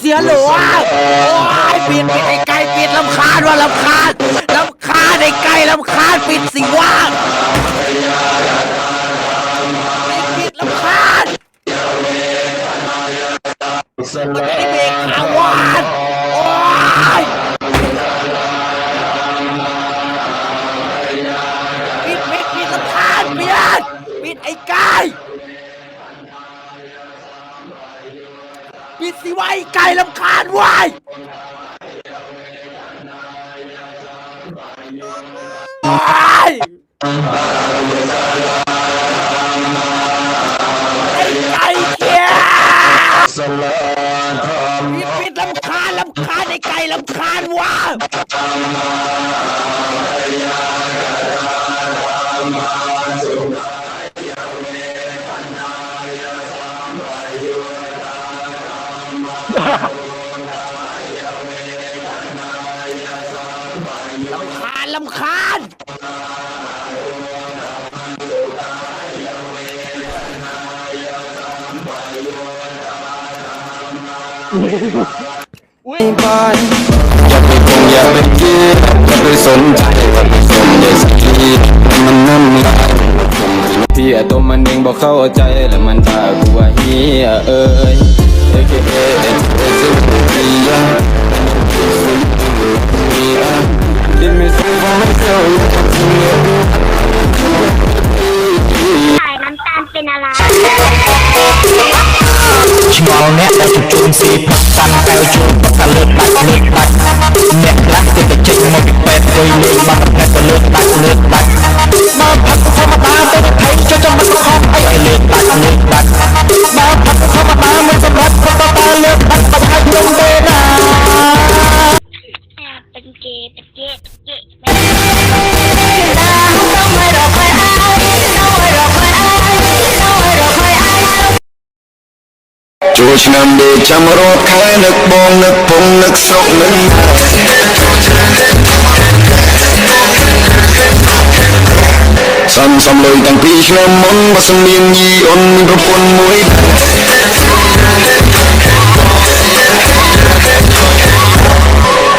สียหรอโอ้ยปิดไอ้ไก่ปิดลำคาญว่ะลำคาญไอ้ไก่ลำคาญปิดสิวะปิดลำคาญมันไม่ได้เบรกอาวานโอ้ยปิดลำคาญปิดไอ้ไก่ปิดสิวะไอ้ไก่ลำคาญวายไอ้ไก่เกียปิดลำคาญไอ้ไก่ลำคาญวะลำคาญอย่าไปคงอย่าไปคิดอย่าไปสนใจว่าไปสนใจสักทีมันน้ำลายพี่ตัวมันเองบอกเข้าใจแล้วมันด่ากูว่าเฮียAKA Give me some for myself สายน้ำตาลเป็นอะไรឆ្ងល់អ្នកដែលជជុំស៊ីផឹកតាំងតែជួបតែលើកបាច់អ្នកខ្លះទៅតែចេញមកពីពេទ្យវិញលេងបាត់តែទៅលើកបាច់មកផឹកធម្មតាទៅថៃចុះចាំមិនខំអីឲ្យលើកបាច់មកផឹកធម្មតាមិនសម្រាប់ក៏តែលើកបាច់បាច់ឲ្យយំទេណាเป็นเกย์ចូលឆ្នាំដូចចាំរត់ខែនឹកបងនឹកពងនឹកសុកនឹកសំលុយតាំងពីឆ្នាំមុនបើសំលៀងញីអូនមានប្រពន្ធមួយ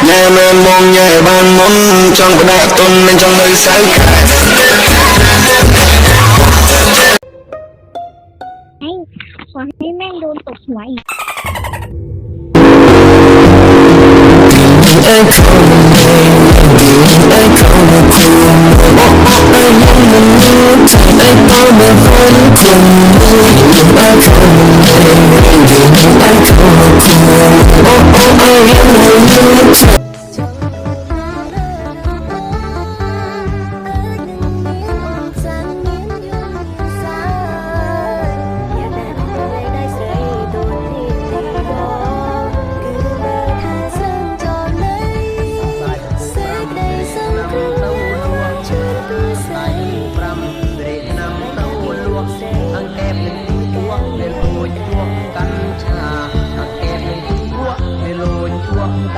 ញ៉ែមែនមកញ៉ែបានមុនចង់បដាក់ទុនមិនចង់នៅសៅខែขอให้แม่งโดนตกหัวอีก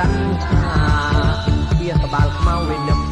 กัญชาเบี้ยกระบาลขมาเวนึม